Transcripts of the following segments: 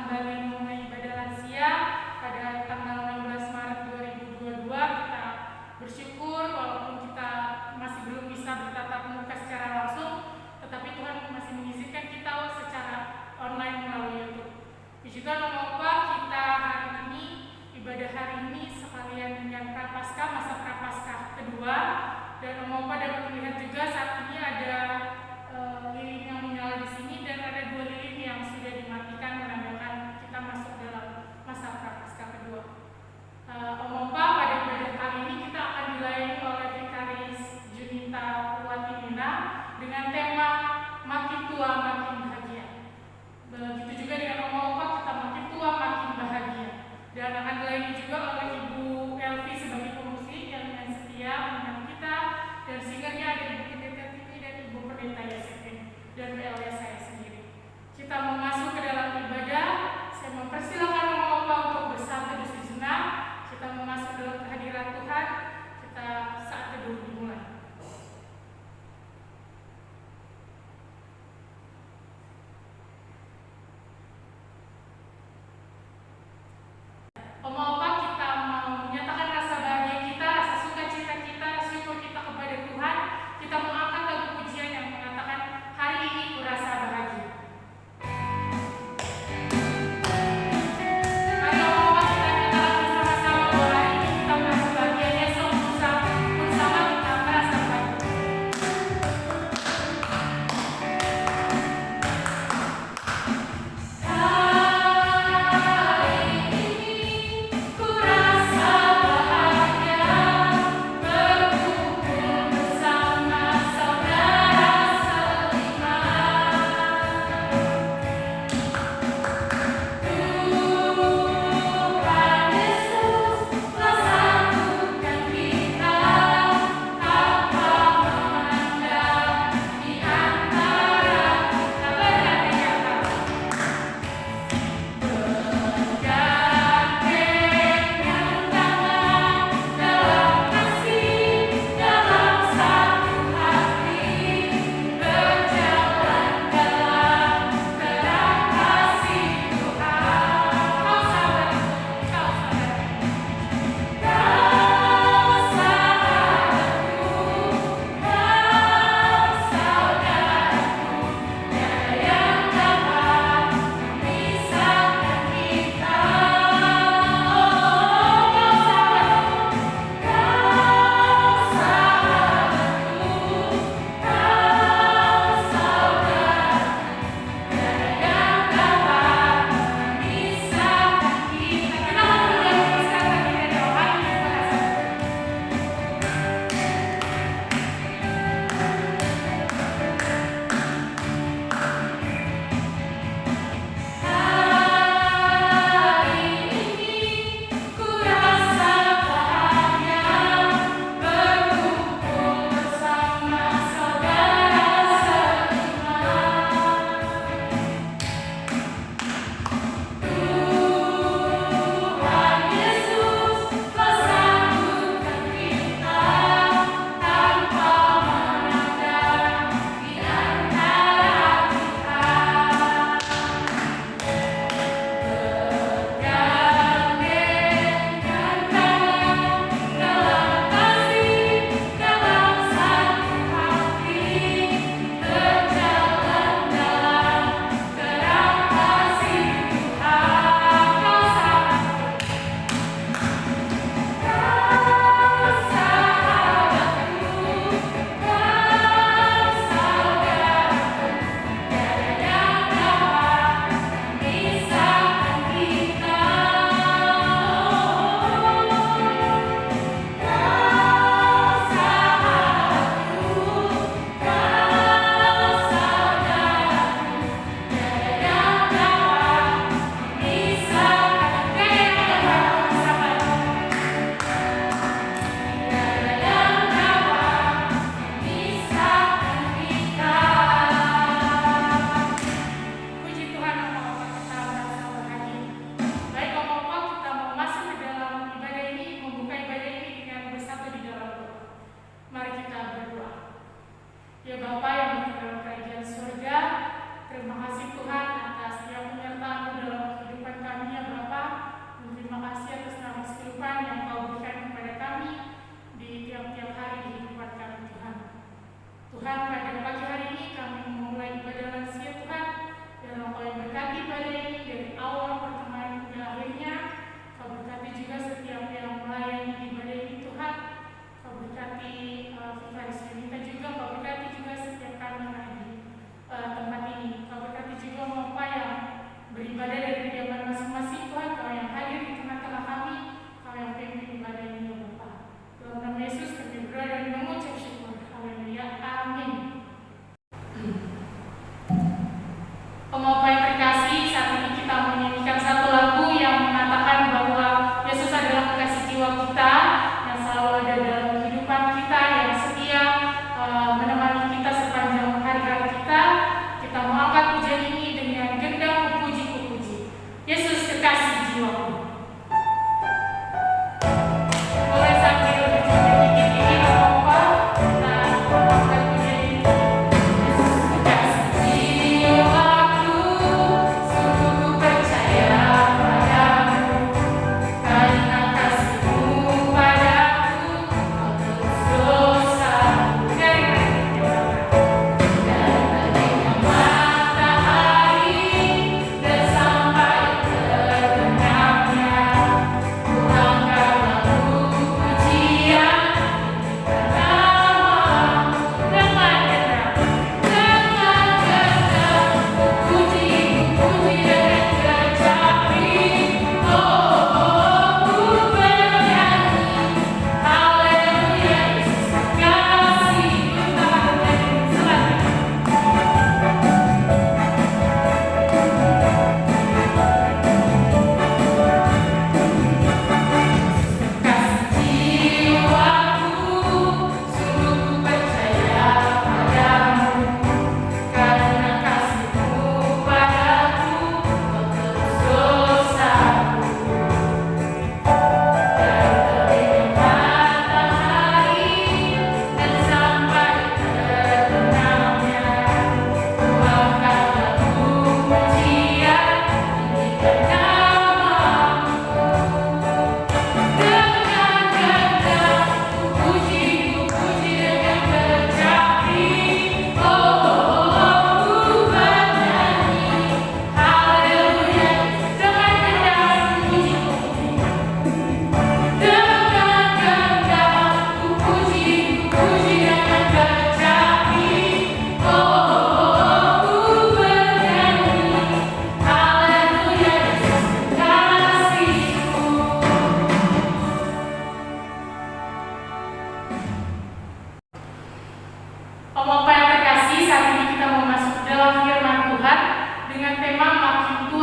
kembali mengenai ibadah lansia pada tanggal 16 Maret 2022. Kita bersyukur walaupun kita masih belum bisa bertatap muka secara langsung, tetapi Tuhan masih mengizinkan kita secara online melalui YouTube. Puji Tuhan, Bapak, kita hari ini ibadah hari ini sekalian dengan Prapaskah, masa Prapaskah kedua, dan Bapak dapat melihat juga saat ini ada lilin yang menyala di sini dan ada 2 lilin yang sudah dimatikan menandakan kita masuk dalam masa Prapaskah kedua. Bapak, pada ibadah kali ini kita akan dilayani oleh Vikaris Junita Watimina dengan tema Makin Tua Makin Bahagia. Begitu juga dengan Bapak, kita makin tua makin bahagia. Dan akan dilayani juga oleh Ibu Elvi sebagai pemusik yang dengan setia menemani kita, dan singernya ada Ibu Pendeta Titi dan Ibu Pendeta Yasemin dan PLS saya sendiri. Kita mau masuk ke dalam ibadah. Saya mempersilakan Bapak untuk bersatu di sejenak. Kita mau masuk dalam kehadiran Tuhan. Kita saat teduh dimulai. Bapak, kita mau menyatakan rasa bahagia kita, rasa sukacita kita, syukur kita kepada Tuhan. Kita mengangkat lagu pujian yang mengatakan hari ini kurasa bahagia.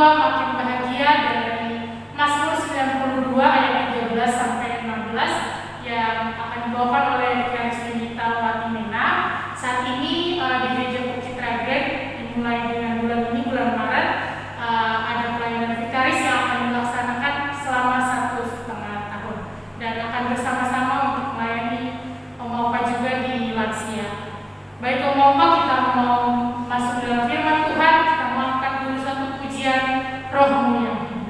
juga makin bahagia dari Mazmur 92 ayat 13 sampai 16 yang akan dibawakan oleh Dikans Yunita Watimena. Saat ini di Gereja Bukit Ragen dimulai dengan bulan ini, bulan Maret, ada pelayanan vikaris yang akan dilaksanakan selama 1,5 tahun dan akan bersama-sama untuk melayani Om Opa juga di lansia. Baik Om Opa, kita mau masuk dalam firman Tuhan. Kita mau angkat dulu satu pujian Rohmu yang hidup.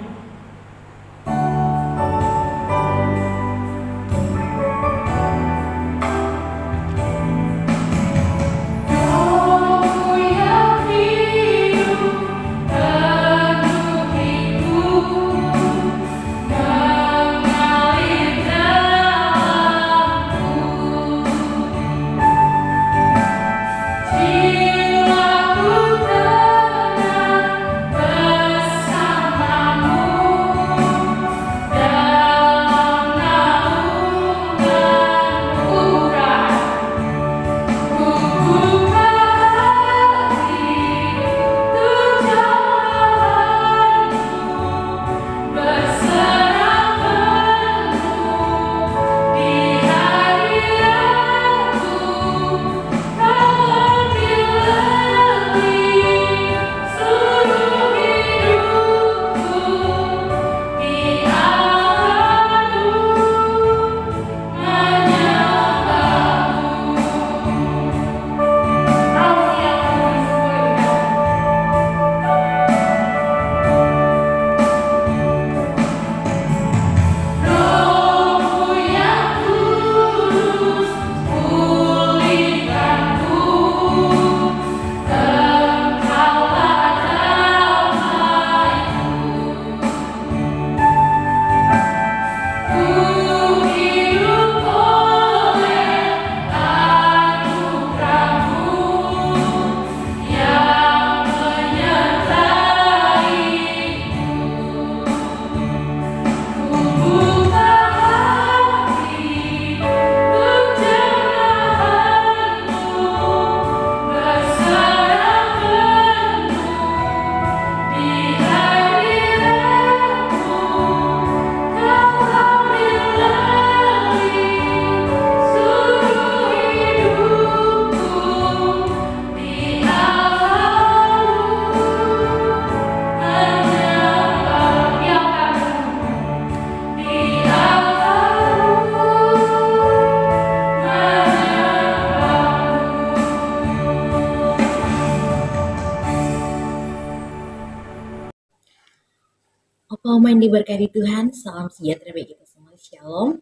Oma yang diberkati Tuhan, salam sejahtera bagi kita semua, Shalom.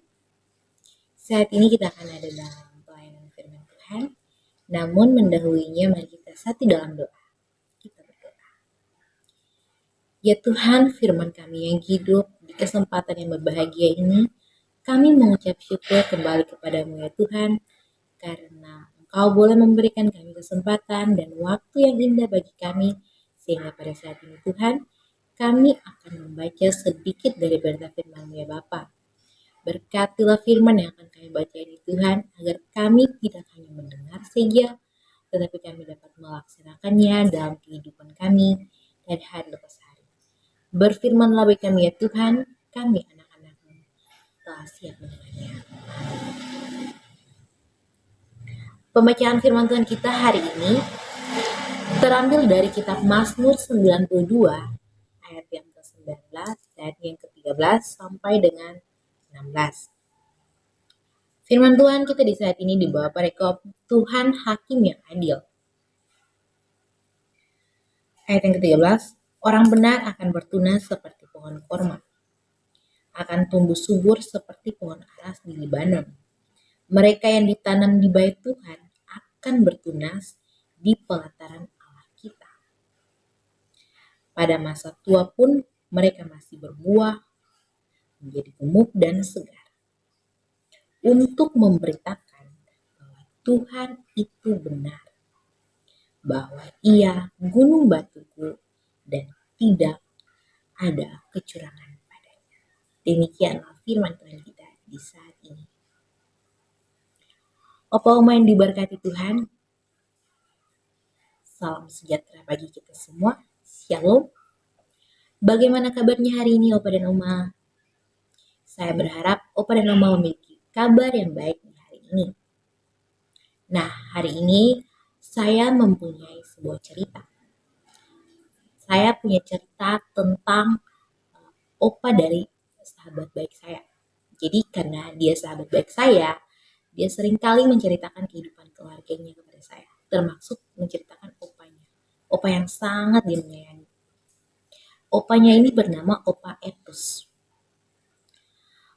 Saat ini kita akan ada dalam pelayanan firman Tuhan, namun mendahulunya mari kita satu dalam doa. Kita berdoa. Ya Tuhan, firman kami yang hidup, di kesempatan yang berbahagia ini, kami mengucap syukur kembali kepadamu ya Tuhan, karena Engkau boleh memberikan kami kesempatan dan waktu yang indah bagi kami, sehingga pada saat ini Tuhan, kami akan membaca sedikit dari berita firman-Mu ya Bapa. Berkatilah firman yang akan kami baca ini Tuhan, agar kami tidak hanya mendengar saja, tetapi kami dapat melaksanakannya dalam kehidupan kami dari hari lepas hari. Berfirmanlah bagi kami ya Tuhan, kami anak-anak-Mu telah siap mendengarnya. Pembacaan firman Tuhan kita hari ini terambil dari kitab Mazmur 92, ayat yang ke-19 dan yang ke-13 sampai dengan 16. Firman Tuhan kita di saat ini dibawa perikop Tuhan Hakim yang adil. Ayat yang ke-13, orang benar akan bertunas seperti pohon korma, akan tumbuh subur seperti pohon aras di Libanon. Mereka yang ditanam di bait Tuhan akan bertunas di pelataran Allah kita. Pada masa tua pun mereka masih berbuah, menjadi gemuk dan segar, untuk memberitakan bahwa Tuhan itu benar, bahwa Ia gunung batuku dan tidak ada kecurangan padanya. Demikianlah firman Tuhan kita di saat ini. Opa-oma yang diberkati Tuhan, salam sejahtera bagi kita semua. Shalom. Bagaimana kabarnya hari ini Opa dan Oma? Saya berharap Opa dan Oma memiliki kabar yang baik di hari ini. Nah, hari ini saya mempunyai sebuah cerita. Saya punya cerita tentang Opa dari sahabat baik saya. Jadi karena dia sahabat baik saya, dia seringkali menceritakan kehidupan keluarganya kepada saya, termasuk menceritakan opanya. Opa yang sangat dia menyayangi. Opanya ini bernama Opa Etus.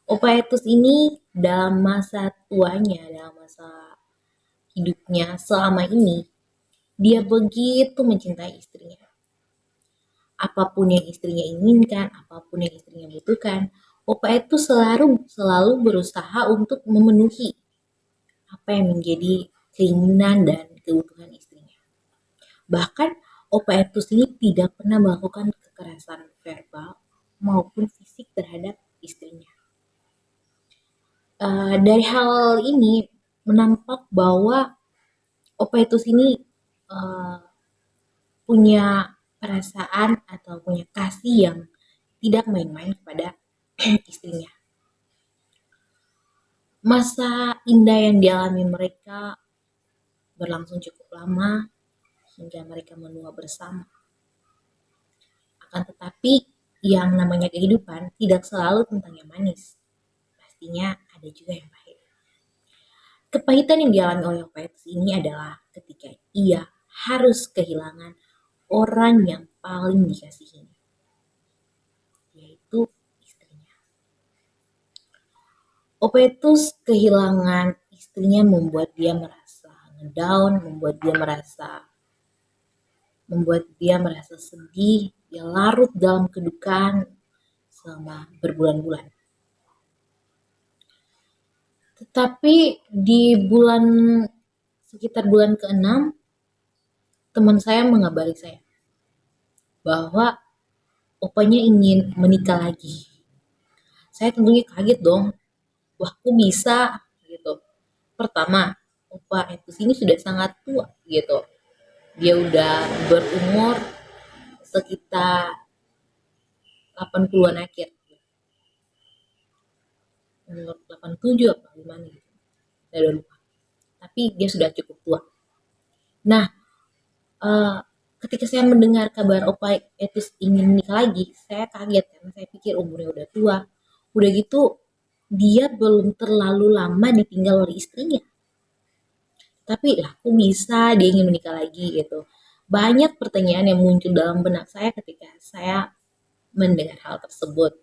Opa Etus ini dalam masa tuanya, dalam masa hidupnya selama ini, dia begitu mencintai istrinya. Apapun yang istrinya inginkan, apapun yang istrinya butuhkan, Opa itu selalu berusaha untuk memenuhi apa yang menjadi keinginan dan kebutuhan istrinya. Bahkan Opa itu ini tidak pernah melakukan kekerasan verbal maupun fisik terhadap istrinya. Dari hal ini menampak bahwa Opa itu ini punya perasaan atau punya kasih yang tidak main-main kepada istrinya. Masa indah yang dialami mereka berlangsung cukup lama hingga mereka menua bersama. Akan tetapi yang namanya kehidupan tidak selalu tentang yang manis. Pastinya ada juga yang pahit. Kepahitan yang dialami oleh Opetus ini adalah ketika ia harus kehilangan orang yang paling dikasihinya, yaitu istrinya. Opetus kehilangan istrinya membuat dia merasa ngedown, membuat dia merasa sedih, dia larut dalam kedukaan selama berbulan-bulan. Tetapi di sekitar bulan ke-6, teman saya mengabari saya bahwa opanya ingin menikah lagi. Saya tentunya kaget dong. Wah, kok bisa gitu. Pertama, opa itu sini sudah sangat tua gitu. Dia udah berumur sekitar 80-an akhir. Umur 87 apa gimana gitu. Saya udah lupa. Tapi dia sudah cukup tua. Nah, ketika saya mendengar kabar Opa Etus ingin menikah lagi, saya kaget karena saya pikir umurnya udah tua. Udah gitu, dia belum terlalu lama ditinggal oleh istrinya. Tapi lah, kok bisa dia ingin menikah lagi gitu. Banyak pertanyaan yang muncul dalam benak saya ketika saya mendengar hal tersebut.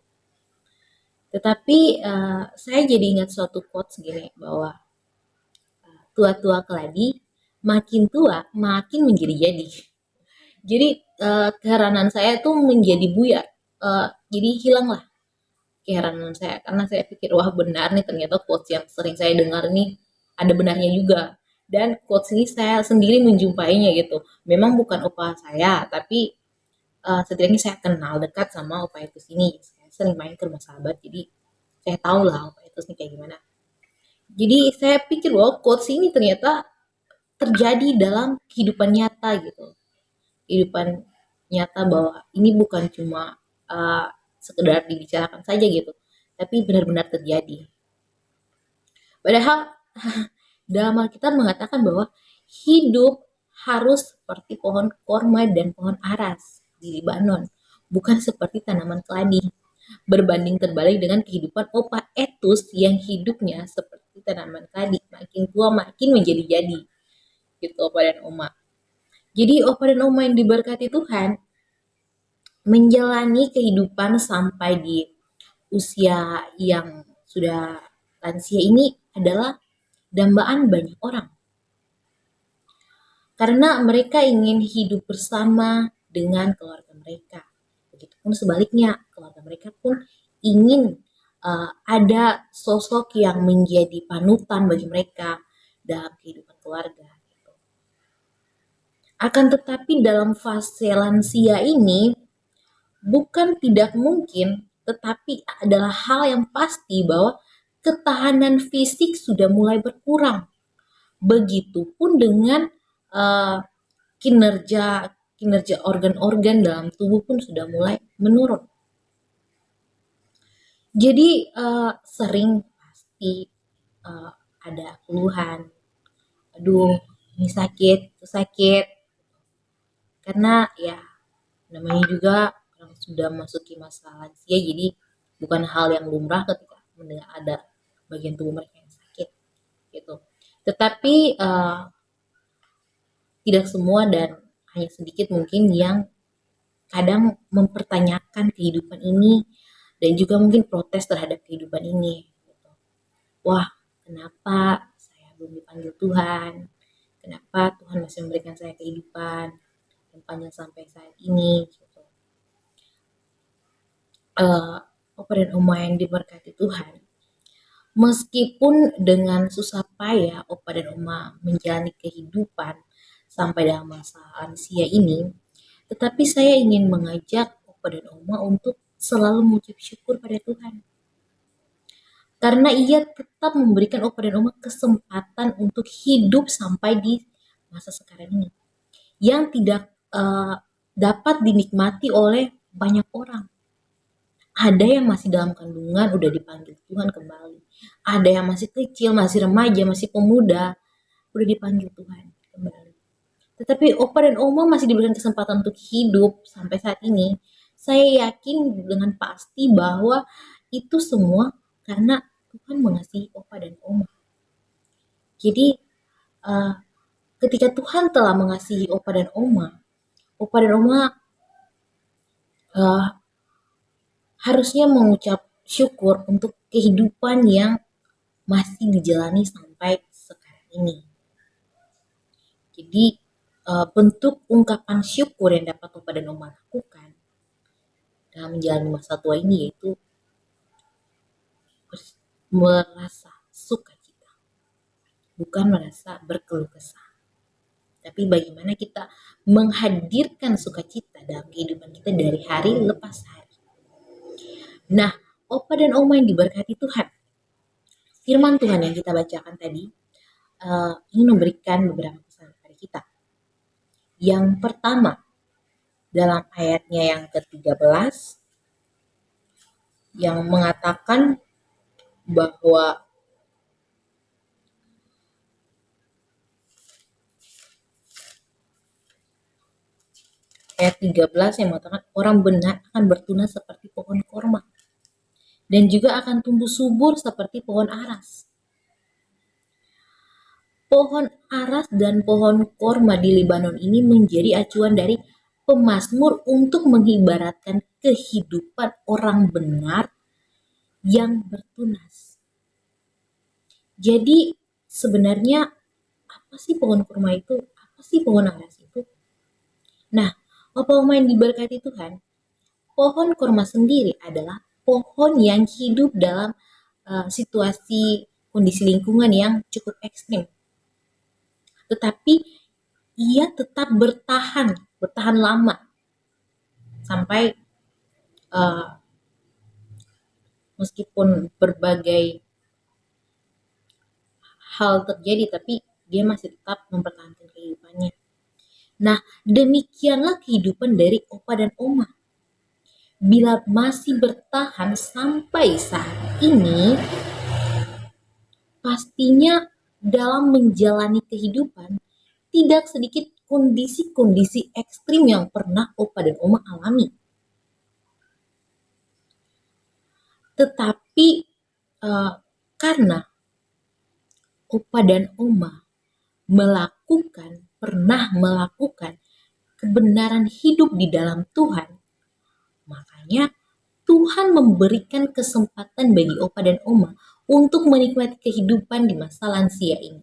Tetapi saya jadi ingat suatu quotes gini bahwa tua-tua keladi makin tua makin menjadi-jadi. Jadi keheranan saya tuh menjadi buyar. Jadi hilanglah keheranan saya karena saya pikir wah benar nih ternyata quotes yang sering saya dengar ini ada benarnya juga. Dan quotes ini saya sendiri menjumpainya gitu. Memang bukan opa saya, tapi setidaknya saya kenal dekat sama opa itu sini. Saya sering main ke rumah sahabat, jadi saya tahu lah opa itu ini kayak gimana. Jadi saya pikir bahwa quotes ini ternyata terjadi dalam kehidupan nyata gitu. Kehidupan nyata bahwa ini bukan cuma sekedar dibicarakan saja gitu, tapi benar-benar terjadi. Padahal dalam Alkitab mengatakan bahwa hidup harus seperti pohon korma dan pohon aras di Libanon, bukan seperti tanaman keladi. Berbanding terbalik dengan kehidupan Opa Etus yang hidupnya seperti tanaman keladi, makin tua makin menjadi-jadi. Gitu Opa dan Oma. Jadi Opa dan Oma yang diberkati Tuhan menjalani kehidupan sampai di usia yang sudah lansia ini adalah dambaan banyak orang. Karena mereka ingin hidup bersama dengan keluarga mereka. Begitupun sebaliknya, keluarga mereka pun ingin ada sosok yang menjadi panutan bagi mereka dalam kehidupan keluarga. Gitu. Akan tetapi dalam fase lansia ini, bukan tidak mungkin, tetapi adalah hal yang pasti bahwa ketahanan fisik sudah mulai berkurang. Begitupun dengan kinerja kinerja organ-organ dalam tubuh pun sudah mulai menurun. Jadi sering pasti ada keluhan, aduh ini sakit, itu sakit, karena ya namanya juga orang sudah masuki masa lansia, jadi bukan hal yang lumrah ketika mendengar ada bagian tubuh mereka yang sakit gitu. Tetapi tidak semua dan hanya sedikit mungkin yang kadang mempertanyakan kehidupan ini dan juga mungkin protes terhadap kehidupan ini. Wah, kenapa saya belum dipanggil Tuhan? Kenapa Tuhan masih memberikan saya kehidupan yang panjang sampai saat ini? Gitu. Opa dan Oma yang diberkati Tuhan, meskipun dengan susah payah Opa dan Oma menjalani kehidupan sampai dalam masa lansia ini, tetapi saya ingin mengajak Opa dan Oma untuk selalu mengucap syukur pada Tuhan. Karena ia tetap memberikan Opa dan Oma kesempatan untuk hidup sampai di masa sekarang ini. Yang tidak dapat dinikmati oleh banyak orang. Ada yang masih dalam kandungan udah dipanggil Tuhan kembali. Ada yang masih kecil, masih remaja, masih pemuda, udah dipanggil Tuhan kembali. Tetapi Opa dan Oma masih diberikan kesempatan untuk hidup sampai saat ini. Saya yakin dengan pasti bahwa itu semua karena Tuhan mengasihi Opa dan Oma. Jadi ketika Tuhan telah mengasihi Opa dan Oma harusnya mengucap syukur untuk kehidupan yang masih dijalani sampai sekarang ini. Jadi bentuk ungkapan syukur yang dapat Opa dan Oma lakukan dalam menjalani masa tua ini yaitu merasa sukacita, bukan merasa berkeluh kesah. Tapi bagaimana kita menghadirkan sukacita dalam kehidupan kita dari hari lepas hari. Nah, Opa dan Oma yang diberkati Tuhan, firman Tuhan yang kita bacakan tadi ingin memberikan beberapa pesan kepada kita. Yang pertama, dalam ayatnya yang ke-13 yang mengatakan bahwa ayat 13 yang mengatakan orang benar akan bertunas seperti pohon korma dan juga akan tumbuh subur seperti pohon aras. Pohon aras dan pohon korma di Lebanon ini menjadi acuan dari pemazmur untuk mengibaratkan kehidupan orang benar yang bertunas. Jadi sebenarnya apa sih pohon kurma itu? Apa sih pohon aras itu? Nah, Opa Oma yang diberkati Tuhan, pohon kurma sendiri adalah pohon yang hidup dalam situasi kondisi lingkungan yang cukup ekstrim. Tetapi ia tetap bertahan lama sampai meskipun berbagai hal terjadi, tapi dia masih tetap mempertahankan kehidupannya. Nah, demikianlah kehidupan dari Opa dan Oma. Bila masih bertahan sampai saat ini, pastinya dalam menjalani kehidupan tidak sedikit kondisi-kondisi ekstrim yang pernah Opa dan Oma alami. Tetapi karena Opa dan Oma pernah melakukan kebenaran hidup di dalam Tuhan, makanya Tuhan memberikan kesempatan bagi Opa dan Oma untuk menikmati kehidupan di masa lansia ini.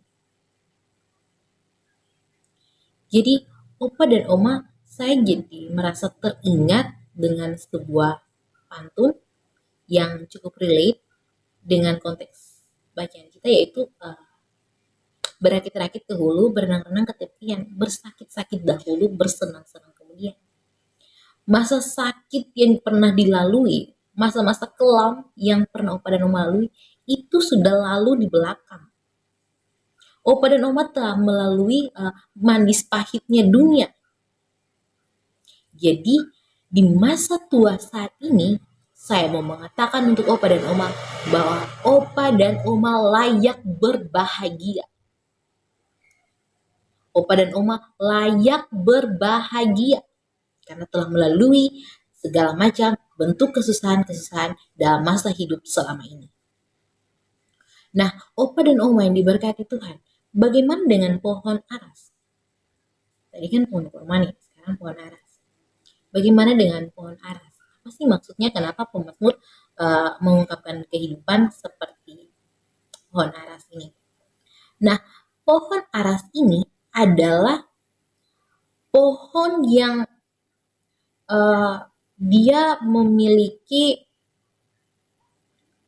Jadi Opa dan Oma, saya jadi merasa teringat dengan sebuah pantun yang cukup relate dengan konteks bacaan kita, yaitu berakit-rakit ke hulu, berenang-renang ke tepian, bersakit-sakit dahulu, bersenang-senang kemudian. Masa sakit yang pernah dilalui, masa-masa kelam yang pernah Opa dan Oma lalui, itu sudah lalu di belakang. Opa dan Oma telah melalui manis pahitnya dunia. Jadi di masa tua saat ini, saya mau mengatakan untuk Opa dan Oma bahwa Opa dan Oma layak berbahagia. Opa dan Oma layak berbahagia karena telah melalui segala macam bentuk kesusahan-kesusahan dalam masa hidup selama ini. Nah, Opa dan Oma yang diberkati Tuhan, bagaimana dengan pohon aras? Tadi kan pohon kurma nih, sekarang pohon aras. Bagaimana dengan pohon aras? Apa sih maksudnya? Kenapa pemazmur mengungkapkan kehidupan seperti pohon aras ini? Nah, pohon aras ini adalah pohon yang dia memiliki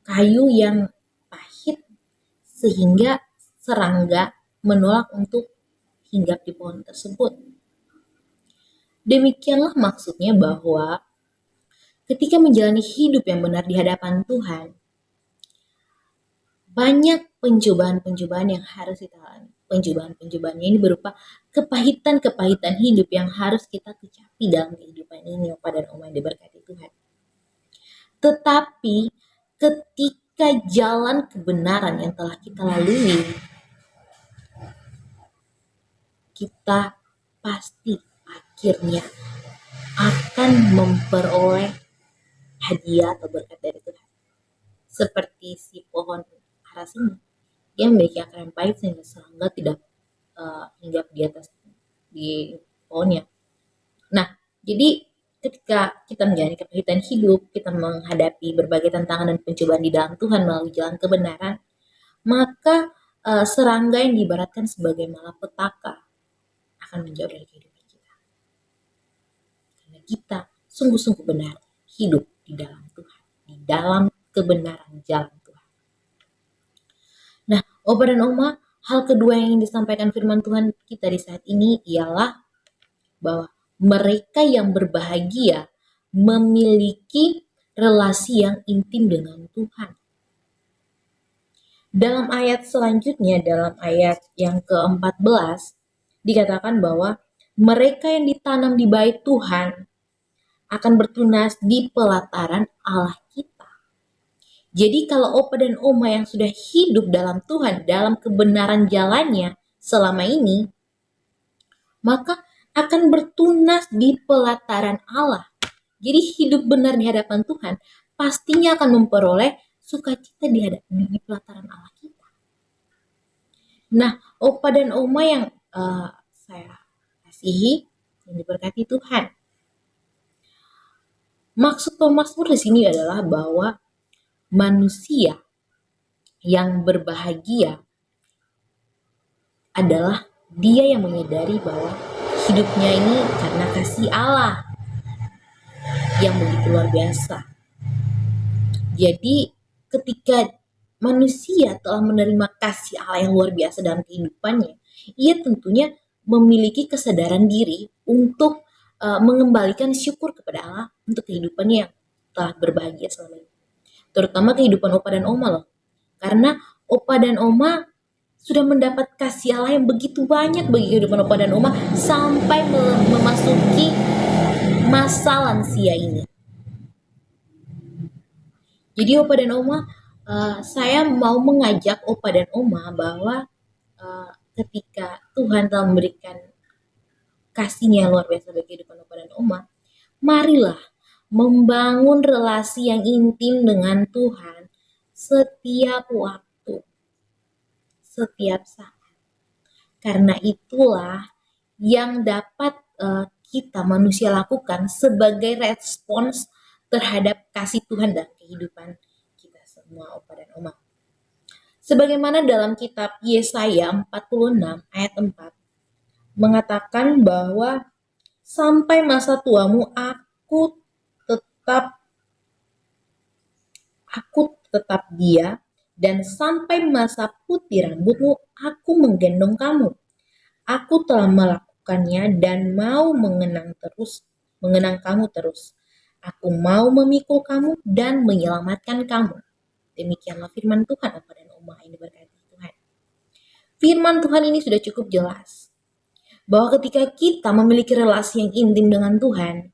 kayu yang pahit sehingga serangga menolak untuk hinggap di pohon tersebut. Demikianlah maksudnya bahwa ketika menjalani hidup yang benar di hadapan Tuhan, banyak pencobaan-pencobaan yang harus kita alami. Pencobaan-pencobaannya ini berupa kepahitan-kepahitan hidup yang harus kita kecapi dalam kehidupan ini, Opa dan Oma yang diberkati Tuhan. Tetapi ketika jalan kebenaran yang telah kita lalui, kita pasti akhirnya akan memperoleh hadiah atau berkat dari Tuhan. Seperti si pohon aras ini, dia memiliki akar yang pahit sehingga serangga tidak hinggap di atas di pohonnya. Nah, jadi ketika kita menjalani kepahitan hidup, kita menghadapi berbagai tantangan dan pencobaan di dalam Tuhan melalui jalan kebenaran, maka serangga yang diibaratkan sebagai malapetaka akan menjauh dari kehidupan kita. Karena kita sungguh-sungguh benar hidup di dalam Tuhan, di dalam kebenaran jalan Tuhan. Nah, Opa dan Oma, hal kedua yang ingin disampaikan firman Tuhan kita di saat ini ialah bahwa mereka yang berbahagia memiliki relasi yang intim dengan Tuhan. Dalam ayat selanjutnya, dalam ayat yang ke-14, dikatakan bahwa mereka yang ditanam di bait Tuhan akan bertunas di pelataran Allah kita. Jadi kalau Opa dan Oma yang sudah hidup dalam Tuhan, dalam kebenaran jalannya selama ini, maka akan bertunas di pelataran Allah. Jadi hidup benar di hadapan Tuhan pastinya akan memperoleh sukacita di pelataran Allah kita. Nah, Opa dan Oma yang saya kasihi, yang diberkati Tuhan. Maksud pemazmur di sini adalah bahwa manusia yang berbahagia adalah dia yang menyadari bahwa hidupnya ini karena kasih Allah yang begitu luar biasa. Jadi ketika manusia telah menerima kasih Allah yang luar biasa dalam kehidupannya, ia tentunya memiliki kesadaran diri untuk mengembalikan syukur kepada Allah untuk kehidupannya yang telah berbahagia selama ini. Terutama kehidupan Opa dan Oma loh. Karena Opa dan Oma sudah mendapat kasih Allah yang begitu banyak bagi kehidupan Opa dan Oma sampai memasuki masa lansia ini. Jadi Opa dan Oma, saya mau mengajak Opa dan Oma bahwa ketika Tuhan telah memberikan kasih-Nya luar biasa bagi kehidupan Opa dan Oma, marilah membangun relasi yang intim dengan Tuhan setiap waktu, setiap saat. Karena itulah yang dapat kita manusia lakukan sebagai respons terhadap kasih Tuhan dalam kehidupan kita semua, Opa dan Oma. Sebagaimana dalam kitab Yesaya 46 ayat 4 mengatakan bahwa sampai masa tuamu aku tetap dia, dan sampai masa putih rambutmu aku menggendong kamu. Aku telah melakukannya dan mau mengenang kamu terus. Aku mau memikul kamu dan menyelamatkan kamu. Demikianlah firman Tuhan, Opa dan Oma yang diberkati Tuhan. Firman Tuhan ini sudah cukup jelas bahwa ketika kita memiliki relasi yang intim dengan Tuhan,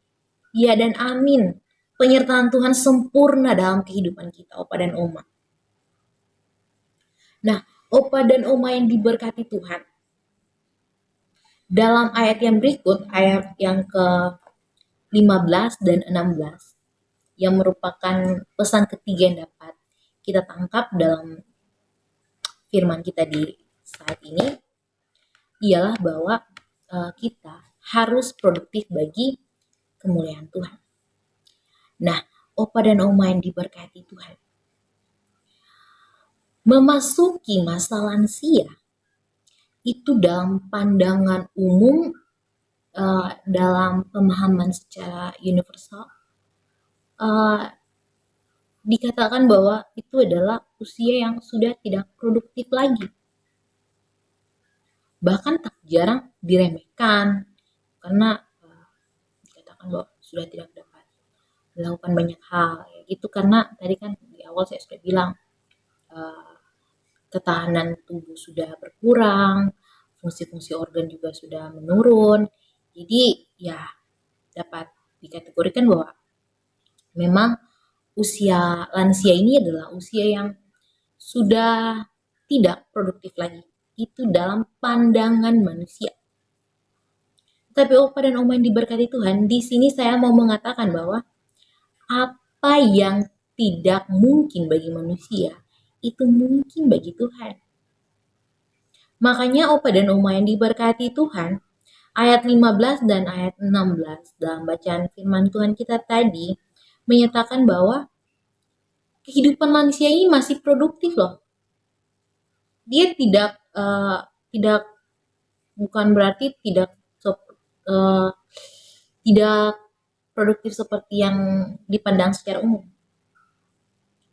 Ya dan amin. Penyertaan Tuhan sempurna dalam kehidupan kita, Opa dan Oma. Nah, Opa dan Oma yang diberkati Tuhan. Dalam ayat yang berikut, ayat yang ke-15 dan 16, yang merupakan pesan ketiga yang dapat kita tangkap dalam firman kita di saat ini, ialah bahwa kita harus produktif bagi kemuliaan Tuhan. Nah, Opa dan Oma yang diberkati Tuhan, memasuki masa lansia itu dalam pandangan umum, dalam pemahaman secara universal, dikatakan bahwa itu adalah usia yang sudah tidak produktif lagi. Bahkan tak jarang diremehkan karena dikatakan bahwa sudah tidak dapat melakukan banyak hal ya gitu, karena tadi kan di awal saya sudah bilang ketahanan tubuh sudah berkurang, fungsi-fungsi organ juga sudah menurun. Jadi ya dapat dikategorikan bahwa memang usia lansia ini adalah usia yang sudah tidak produktif lagi. Itu dalam pandangan manusia. Tapi Opa dan Oma yang diberkati Tuhan, di sini saya mau mengatakan bahwa apa yang tidak mungkin bagi manusia, itu mungkin bagi Tuhan. Makanya Opa dan Oma yang diberkati Tuhan, ayat 15 dan ayat 16 dalam bacaan firman Tuhan kita tadi menyatakan bahwa kehidupan manusia ini masih produktif loh. Dia tidak bukan berarti tidak produktif seperti yang dipandang secara umum.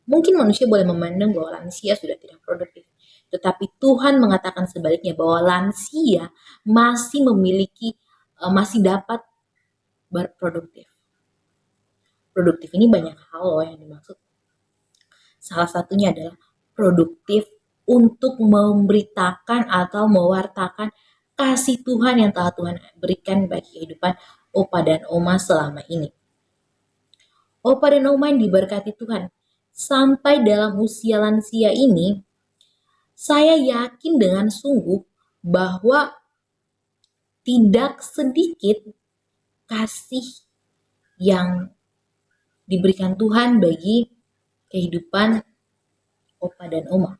Mungkin manusia boleh memandang bahwa lansia sudah tidak produktif, tetapi Tuhan mengatakan sebaliknya bahwa lansia masih masih dapat berproduktif. Produktif ini banyak hal loh yang dimaksud. Salah satunya adalah produktif untuk memberitakan atau mewartakan kasih Tuhan yang telah Tuhan berikan bagi kehidupan Opa dan Oma selama ini. Opa dan Oma yang diberkati Tuhan, sampai dalam usia lansia ini, saya yakin dengan sungguh bahwa tidak sedikit kasih yang diberikan Tuhan bagi kehidupan Opa dan Oma.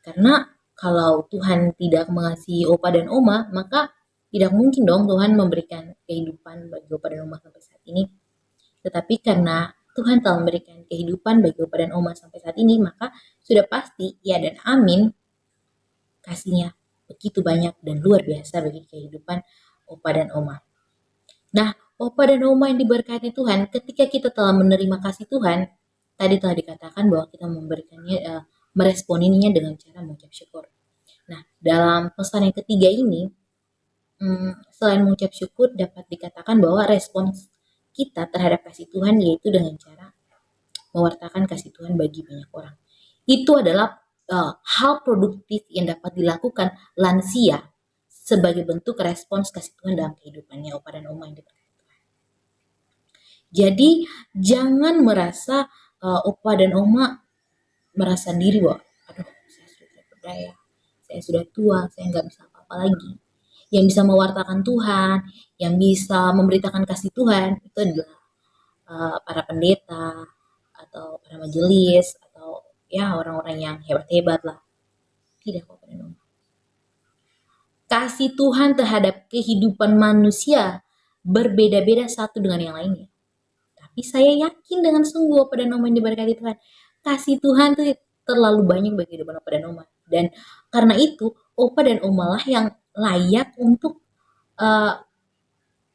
Karena kalau Tuhan tidak mengasihi Opa dan Oma, maka tidak mungkin dong Tuhan memberikan kehidupan bagi Opa dan Oma sampai saat ini. Tetapi karena Tuhan telah memberikan kehidupan bagi Opa dan Oma sampai saat ini, maka sudah pasti ya dan amin kasihnya begitu banyak dan luar biasa bagi kehidupan Opa dan Oma. Nah, Opa dan Oma yang diberkati Tuhan, ketika kita telah menerima kasih Tuhan, tadi telah dikatakan bahwa kita memberikannya, meresponinya dengan cara mengucap syukur. Nah, dalam pesan yang ketiga ini, selain mengucap syukur, dapat dikatakan bahwa respons kita terhadap kasih Tuhan yaitu dengan cara mewartakan kasih Tuhan bagi banyak orang. Itu adalah hal produktif yang dapat dilakukan lansia sebagai bentuk respons kasih Tuhan dalam kehidupannya Opa dan Oma yang diberkati Tuhan. Jadi jangan merasa Opa dan Oma merasa diri bahwa aduh saya sudah tidak berdaya, saya sudah tua, saya nggak bisa apa-apa lagi. Yang bisa mewartakan Tuhan, yang bisa memberitakan kasih Tuhan itu adalah para pendeta atau para majelis atau ya orang-orang yang hebat-hebat lah. Tidak Opa dan Oma. Kasih Tuhan terhadap kehidupan manusia berbeda-beda satu dengan yang lainnya. Tapi saya yakin dengan sungguh Opa dan Oma yang diberkati Tuhan, kasih Tuhan tuh terlalu banyak bagi kehidupan Opa dan Oma. Dan karena itu Opa dan Oma lah yang layak untuk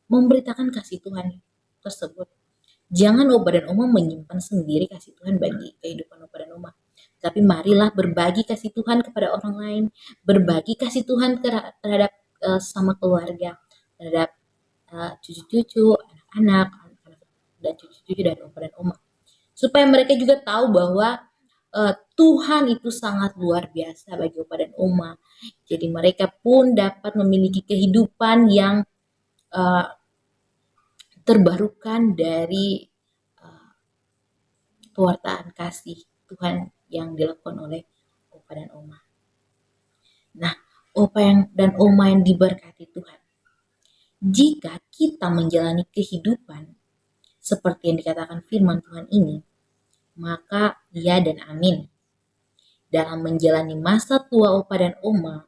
memberitakan kasih Tuhan tersebut. Jangan Opa dan Oma menyimpan sendiri kasih Tuhan bagi kehidupan Opa dan Oma. Tapi marilah berbagi kasih Tuhan kepada orang lain, berbagi kasih Tuhan terhadap sama keluarga, terhadap cucu-cucu, anak-anak, dan cucu-cucu dari Opa dan Oma. Supaya mereka juga tahu bahwa Tuhan itu sangat luar biasa bagi Opa dan Oma. Jadi mereka pun dapat memiliki kehidupan yang terbarukan dari pewartaan kasih Tuhan yang dilakukan oleh Opa dan Oma. Nah, Opa dan Oma yang diberkati Tuhan. Jika kita menjalani kehidupan seperti yang dikatakan firman Tuhan ini, maka ya dan amin. Dalam menjalani masa tua Opa dan Oma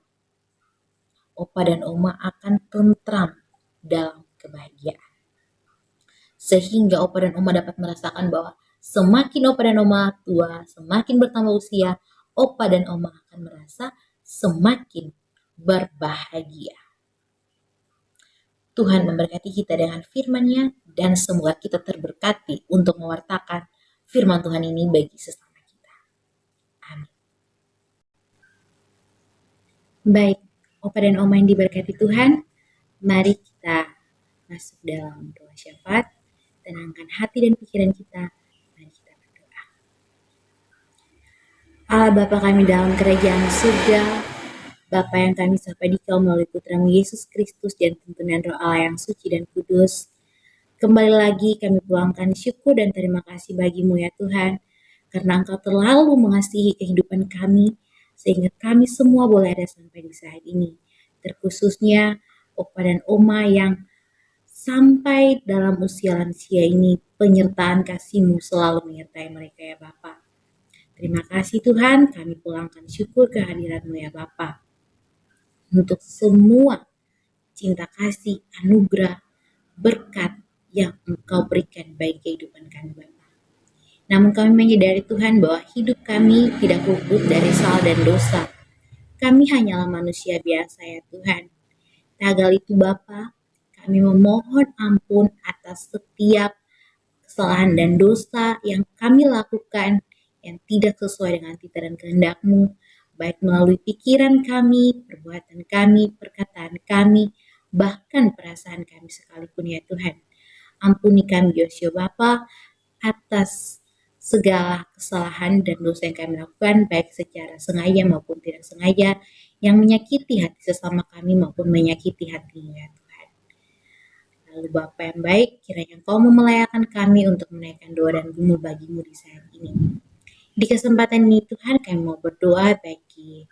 akan tentram dalam kebahagiaan. Sehingga Opa dan Oma dapat merasakan bahwa semakin Opa dan Oma tua, semakin bertambah usia, Opa dan Oma akan merasa semakin berbahagia. Tuhan memberkati kita dengan firman-Nya dan semoga kita terberkati untuk mewartakan firman Tuhan ini bagi sesama kita. Amin. Baik, Opa dan Oma yang diberkati Tuhan, mari kita masuk dalam doa syafaat, tenangkan hati dan pikiran kita, mari kita berdoa. Allah Bapa kami dalam kerajaan surga, Bapa yang kami sapa di Kau melalui Putramu Yesus Kristus dan tuntunan Roh Allah yang suci dan kudus, kembali lagi kami tuangkan syukur dan terima kasih bagimu ya Tuhan, karena Engkau terlalu mengasihi kehidupan kami, sehingga kami semua boleh ada sampai di saat ini. Terkhususnya Opa dan Oma yang sampai dalam usia lansia ini, penyertaan kasih-Mu selalu menyertai mereka ya Bapa. Terima kasih Tuhan, kami pulangkan syukur kehadiran-Mu ya Bapa. Untuk semua cinta kasih, anugerah, berkat yang Engkau berikan bagi kehidupan kami Bapa. Namun kami menyadari Tuhan bahwa hidup kami tidak luput dari salah dan dosa. Kami hanyalah manusia biasa ya Tuhan. Tagal itu Bapa, kami memohon ampun atas setiap kesalahan dan dosa yang kami lakukan yang tidak sesuai dengan titah dan kehendak-Mu, baik melalui pikiran kami, perbuatan kami, perkataan kami, bahkan perasaan kami sekalipun ya Tuhan. Ampuni kami Yosua Bapa atas segala kesalahan dan dosa yang kami lakukan, baik secara sengaja maupun tidak sengaja, yang menyakiti hati sesama kami maupun menyakiti hati-Mu ya Tuhan. Lalu Bapa yang baik, kiranya Engkau memelayakan kami untuk menaikkan doa dan gumul bagi-Mu di saat ini. Di kesempatan ini Tuhan, kami mau berdoa bagi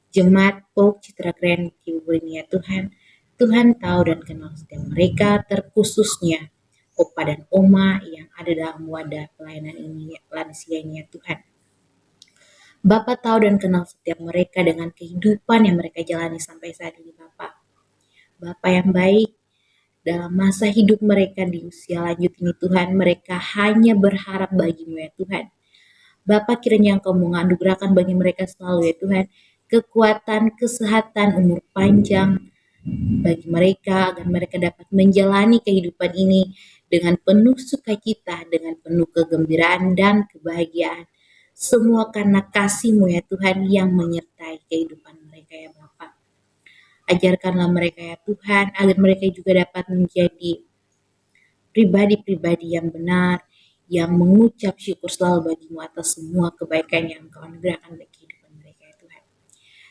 jemaat Pauk Citra Grand Kibubur ini ya Tuhan. Tuhan tahu dan kenal setiap mereka, terkhususnya Opa dan Oma yang ada dalam wadah pelayanan ini, lansia ini ya Tuhan. Bapa tahu dan kenal setiap mereka dengan kehidupan yang mereka jalani sampai saat ini Bapa. Bapa yang baik, dalam masa hidup mereka di usia lanjut ini Tuhan, mereka hanya berharap bagi-Mu ya Tuhan. Bapa kiranya Engkau menganugerahkan bagi mereka selalu ya Tuhan, kekuatan, kesehatan, umur panjang bagi mereka, agar mereka dapat menjalani kehidupan ini dengan penuh sukacita, dengan penuh kegembiraan dan kebahagiaan. Semua karena kasih-Mu ya Tuhan yang menyertai kehidupan mereka ya Bapa. Ajarkanlah mereka ya Tuhan, agar mereka juga dapat menjadi pribadi-pribadi yang benar, yang mengucap syukur selalu bagi-Mu atas semua kebaikan yang Engkau anugerahkan bagi kehidupan mereka ya Tuhan.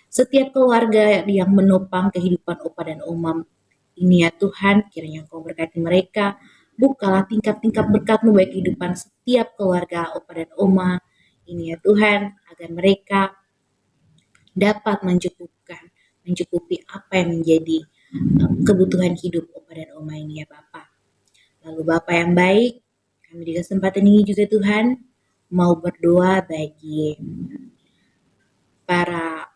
Setiap keluarga yang menopang kehidupan Opa dan Oma ini ya Tuhan, kiranya Engkau berkati mereka, bukalah tingkap-tingkap berkat-Mu bagi kehidupan setiap keluarga Opa dan Oma ini ya Tuhan, agar mereka dapat mencukupi apa yang menjadi kebutuhan hidup Opa dan Oma ini ya Bapa. Lalu Bapa yang baik, kami di kesempatan ini juga Tuhan mau berdoa bagi para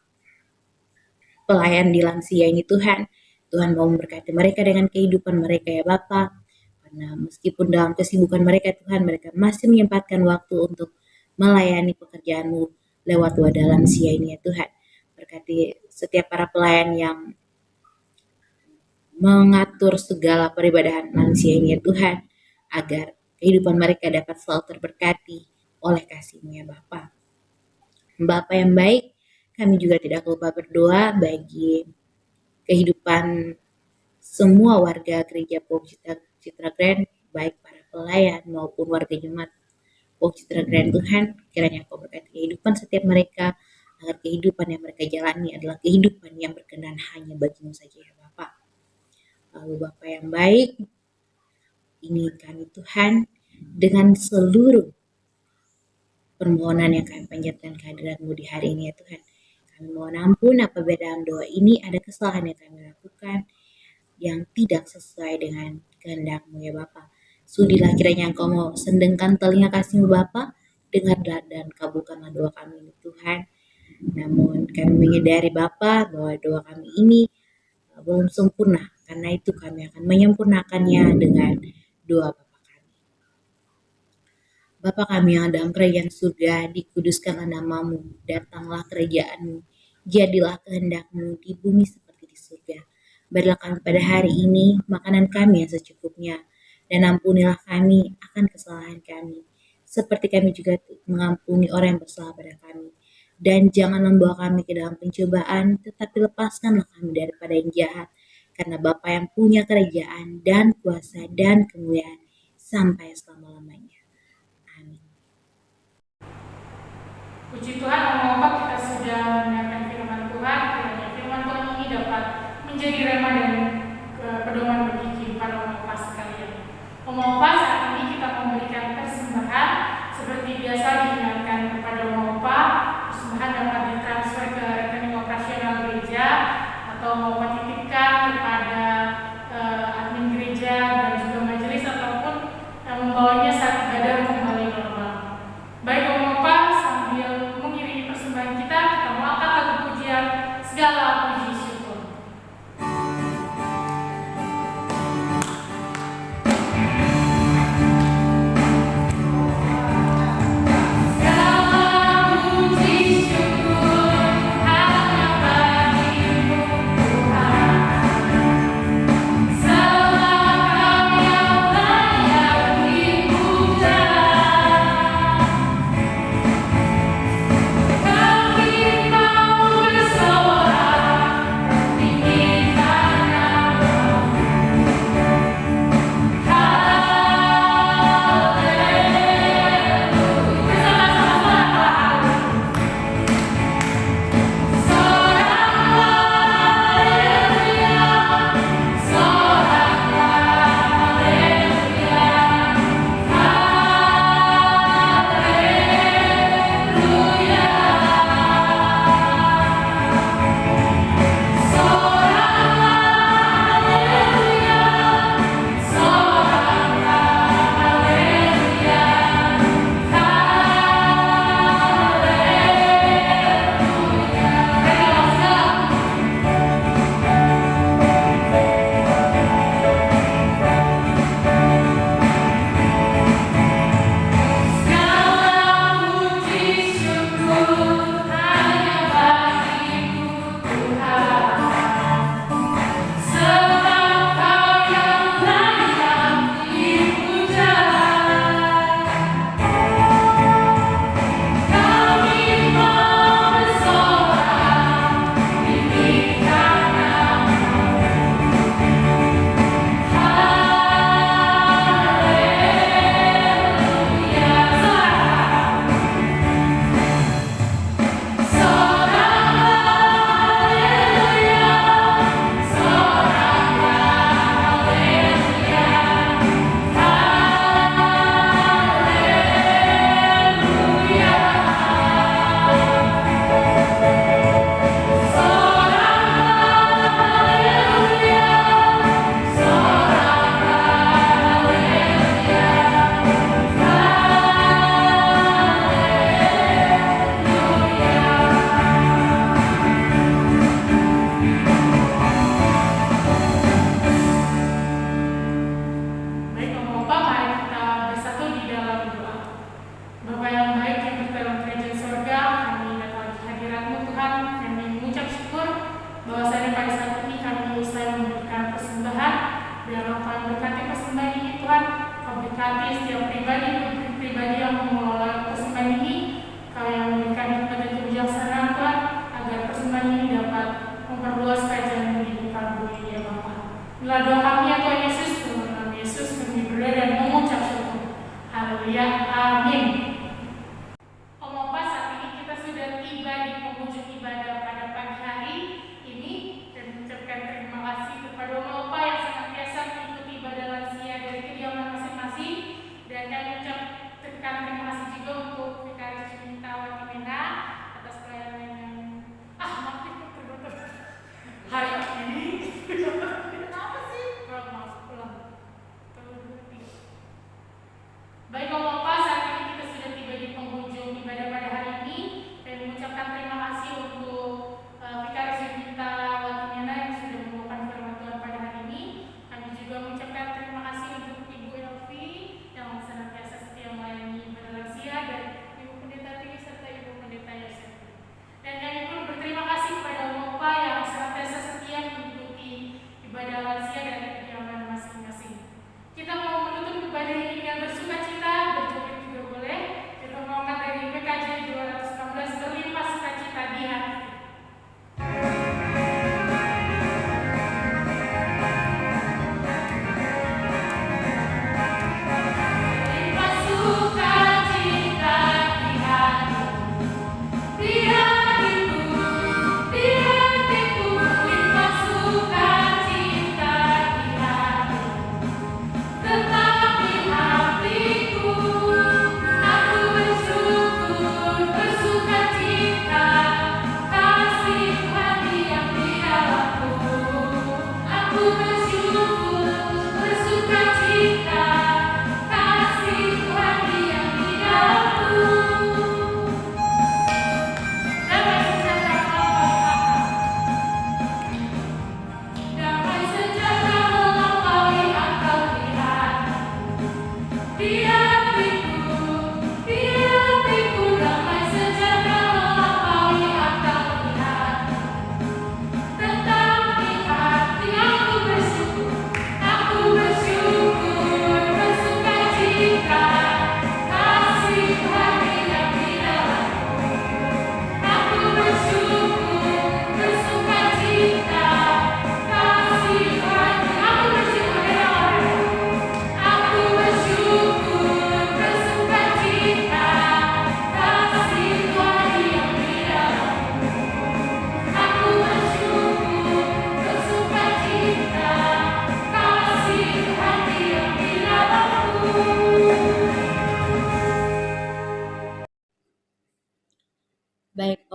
pelayan di lansia ini Tuhan. Tuhan mau memberkati mereka dengan kehidupan mereka ya Bapa. Karena meskipun dalam kesibukan mereka Tuhan, mereka masih menyempatkan waktu untuk melayani pekerjaan-Mu lewat wadah lansia ini ya Tuhan. Berkati setiap para pelayan yang mengatur segala peribadahan lansia ini ya Tuhan, agar kehidupan mereka dapat selalu terberkati oleh kasih-Mu ya Bapa. Bapa yang baik, kami juga tidak lupa berdoa bagi kehidupan semua warga gereja Pauk Citra Grand, baik para pelayan maupun warga jemaat Pauk Citra Grand Tuhan, kiranya Kau berkati kehidupan setiap mereka, agar kehidupan yang mereka jalani adalah kehidupan yang berkenan hanya bagi-Mu saja ya Bapa. Lalu Bapa yang baik, ini kami Tuhan, dengan seluruh permohonan yang kami panjatkan kehadirat-Mu di hari ini ya Tuhan. Kami mohon ampun apabila dalam doa ini ada kesalahan yang kami lakukan yang tidak sesuai dengan kehendak-Mu ya Bapa. Sudilah kiranya Engkau mau sendengkan telinga kasih-Mu Bapa, dengarlah dan kabulkanlah doa kami ini Tuhan. Namun kami menyadari Bapa bahwa doa kami ini belum sempurna, karena itu kami akan menyempurnakannya dengan doa Bapa kami. Bapa kami yang dalam kerajaan surga, dikuduskanlah nama-Mu, datanglah kerajaan-Mu, jadilah kehendak-Mu di bumi seperti di surga. Berilah kami pada hari ini makanan kami yang secukupnya, dan ampunilah kami akan kesalahan kami, seperti kami juga mengampuni orang yang bersalah pada kami. Dan jangan membawa kami ke dalam pencobaan, tetapi lepaskanlah kami daripada yang jahat, karena Bapa yang punya kerajaan dan kuasa dan kemuliaan sampai selama-lamanya. Amin. Puji Tuhan, Bapak, kita sudah mendengarkan firman Tuhan. Kiranya firman Tuhan ini dapat menjadi rema dan pedoman bagi kehidupan Bapak sekalian. Bapak, saat ini kita memberikan persembahan seperti biasa diingatkan kepada Bapak. Persembahan dapat ditransfer ke rekening operasional gereja atau Bapak titipkan kepada admin gereja dan juga majelis ataupun membawanya saat ibadah kembali normal. Baik Bapak, sambil mengiringi persembahan kita mau angkat lagu pujian segala puji syukur. Kediaman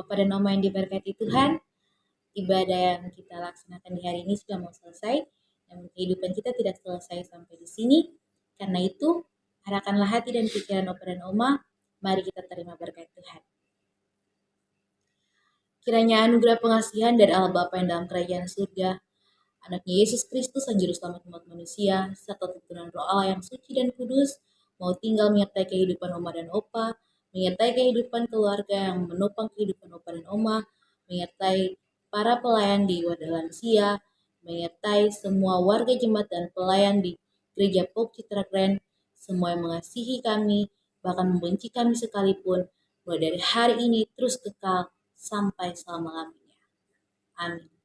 Opa dan Oma yang diberkati Tuhan, ibadah yang kita laksanakan di hari ini sudah mau selesai. Namun kehidupan kita tidak selesai sampai di sini. Karena itu, arahkanlah hati dan pikiran Opa dan Oma. Mari kita terima berkat Tuhan. Kiranya anugerah pengasihan dari Allah Bapa yang dalam kerajaan surga, Anaknya Yesus Kristus, Sang Juru Selamat umat manusia, serta tuntunan Roh Allah yang suci dan kudus, mau tinggal menyertai kehidupan Oma dan Opa, menyertai kehidupan keluarga yang menopang kehidupan Opa dan Oma, menyertai para pelayan di wadah lansia, menyertai semua warga jemaat dan pelayan di Gereja Pop Citra Grand, semua yang mengasihi kami, bahkan membenci kami sekalipun, mulai dari hari ini terus kekal sampai selama-lamanya. Amin.